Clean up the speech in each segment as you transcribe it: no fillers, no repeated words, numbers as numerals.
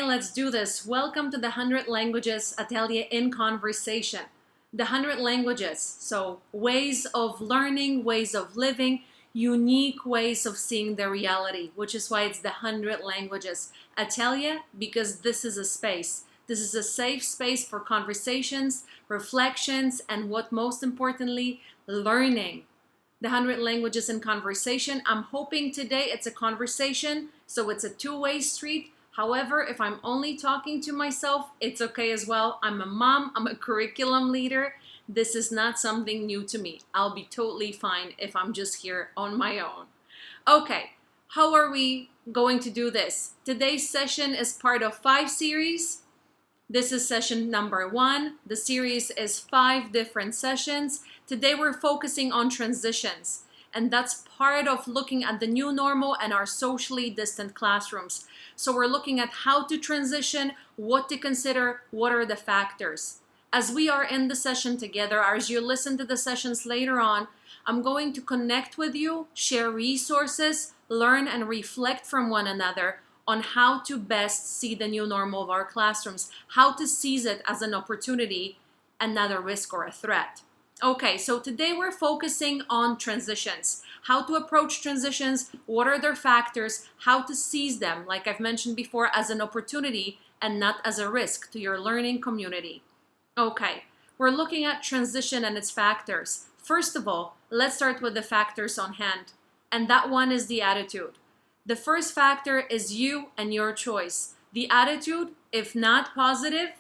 Let's do this. Welcome to the 100 Languages Atelier in Conversation. The 100 languages, so ways of learning, ways of living, unique ways of seeing the reality, which is why it's the 100 Languages Atelier, because this is a space. This is a safe space for conversations, reflections, and what most importantly, learning. The 100 Languages in Conversation. I'm hoping today it's a conversation, so it's a two-way street. However, if I'm only talking to myself, it's okay as well. I'm a mom, I'm a curriculum leader. This is not something new to me. I'll be totally fine if I'm just here on my own. Okay, how are we going to do this? Today's session is part of 5 series. This is session number 1. The series is 5 different sessions. Today we're focusing on transitions, and that's part of looking at the new normal and our socially distant classrooms. So we're looking at how to transition, what to consider, what are the factors. As we are in the session together, as you listen to the sessions later on, I'm going to connect with you, share resources, learn and reflect from one another on how to best see the new normal of our classrooms, how to seize it as an opportunity and not a risk or a threat. Okay, so today we're focusing on transitions, how to approach transitions, what are their factors, how to seize them, like I've mentioned before, as an opportunity and not as a risk to your learning community. Okay, we're looking at transition and its factors. First of all, let's start with the factors on hand, and that one is the attitude. The first factor is you and your choice. The attitude, if not positive,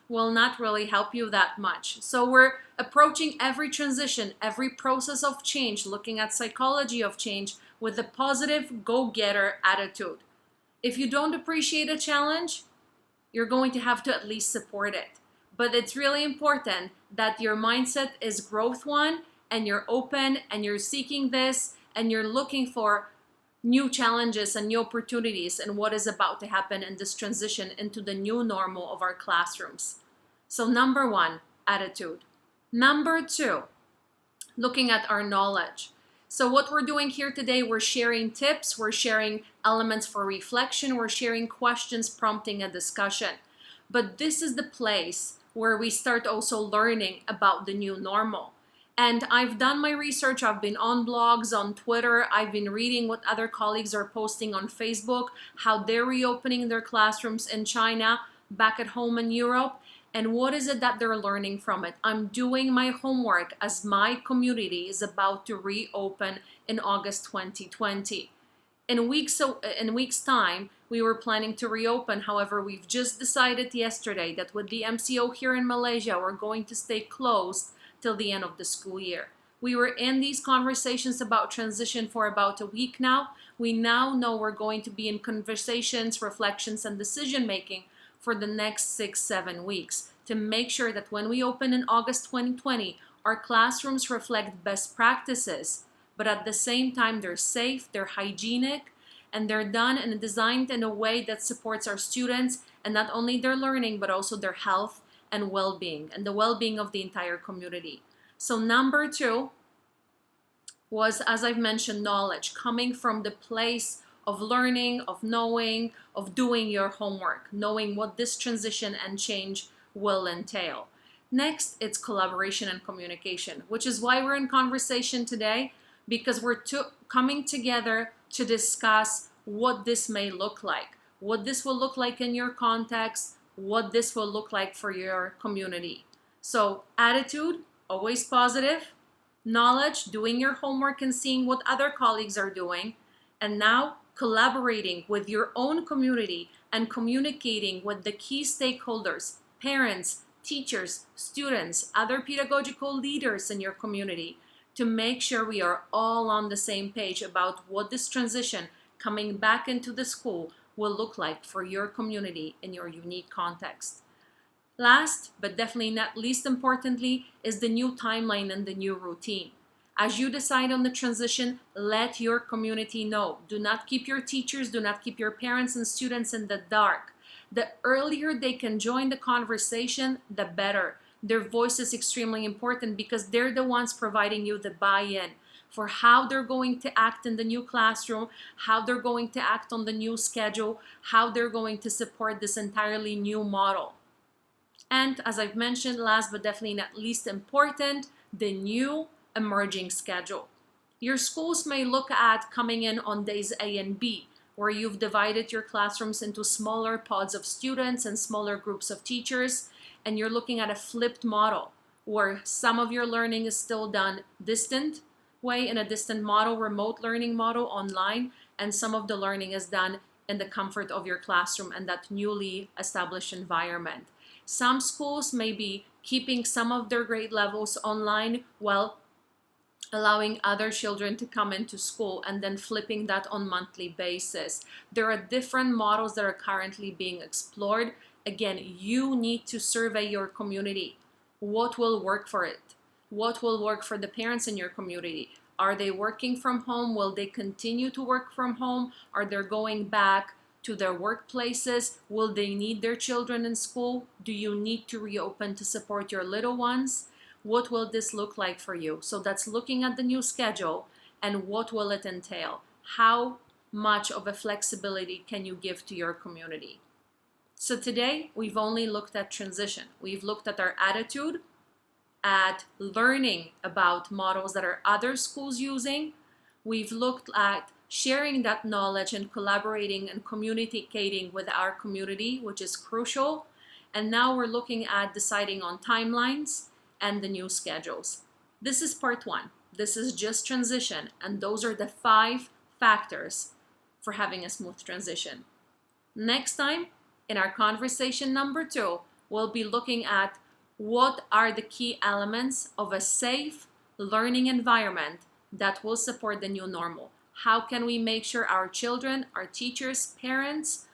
will not really help you that much. So we're approaching every transition, every process of change, looking at psychology of change with a positive go-getter attitude. If you don't appreciate a challenge, you're going to have to at least support it. But it's really important that your mindset is growth one, and you're open and you're seeking this and you're looking for new challenges and new opportunities and what is about to happen in this transition into the new normal of our classrooms. So number 1, attitude. Number 2, looking at our knowledge. So what we're doing here today, we're sharing tips, we're sharing elements for reflection, we're sharing questions prompting a discussion. But this is the place where we start also learning about the new normal. And I've done my research, I've been on blogs, on Twitter, I've been reading what other colleagues are posting on Facebook, how they're reopening their classrooms in China, back at home in Europe, and what is it that they're learning from it. I'm doing my homework as my community is about to reopen in August 2020. In weeks time, we were planning to reopen. However, we've just decided yesterday that with the MCO here in Malaysia, we're going to stay closed till the end of the school year. We were in these conversations about transition for about a week now. We now know we're going to be in conversations, reflections, and decision making for the next 6-7 weeks to make sure that when we open in August 2020, our classrooms reflect best practices, but at the same time they're safe, they're hygienic, and they're done and designed in a way that supports our students and not only their learning but also their health and well-being and the well-being of the entire community. So number 2 was, as I've mentioned, knowledge, coming from the place of learning, of knowing, of doing your homework, knowing what this transition and change will entail. Next, it's collaboration and communication, which is why we're in conversation today, because we're coming together to discuss what this may look like, what this will look like in your context, what this will look like for your community. So attitude, always positive. Knowledge, doing your homework and seeing what other colleagues are doing. And now collaborating with your own community and communicating with the key stakeholders, parents, teachers, students, other pedagogical leaders in your community to make sure we are all on the same page about what this transition coming back into the school will look like for your community in your unique context. Last, but definitely not least importantly, is the new timeline and the new routine. As you decide on the transition, let your community know. Do not keep your teachers, do not keep your parents and students in the dark. The earlier they can join the conversation, the better. Their voice is extremely important because they're the ones providing you the buy-in for how they're going to act in the new classroom, how they're going to act on the new schedule, how they're going to support this entirely new model. And as I've mentioned, last but definitely not least important, the new emerging schedule. Your schools may look at coming in on days A and B, where you've divided your classrooms into smaller pods of students and smaller groups of teachers, and you're looking at a flipped model, where some of your learning is still done distant way, in a distant model, remote learning model, online, and some of the learning is done in the comfort of your classroom and that newly established environment. Some schools may be keeping some of their grade levels online while allowing other children to come into school and then flipping that on monthly basis. There are different models that are currently being explored. Again, you need to survey your community. What will work for it? What will work for the parents in your community? Are they working from home? Will they continue to work from home? Are they going back to their workplaces? Will they need their children in school? Do you need to reopen to support your little ones? What will this look like for you? So that's looking at the new schedule and what will it entail? How much of a flexibility can you give to your community? So today we've only looked at transition. We've looked at our attitude, at learning about models that are other schools using. We've looked at sharing that knowledge and collaborating and communicating with our community, which is crucial. And now we're looking at deciding on timelines and the new schedules. This is part one. This is just transition, and those are the 5 factors for having a smooth transition. Next time, in our conversation number 2, we'll be looking at what are the key elements of a safe learning environment that will support the new normal. How can we make sure our children, our teachers, parents,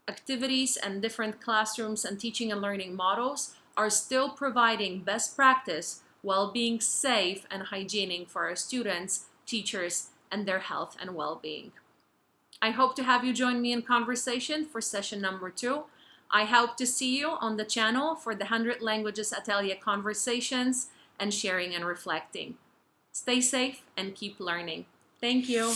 activities, and different classrooms and teaching and learning models are still providing best practice while being safe and hygienic for our students, teachers, and their health and well-being. I hope to have you join me in conversation for session number 2. I hope to see you on the channel for the 100 Languages Atelier conversations and sharing and reflecting. Stay safe and keep learning. Thank you.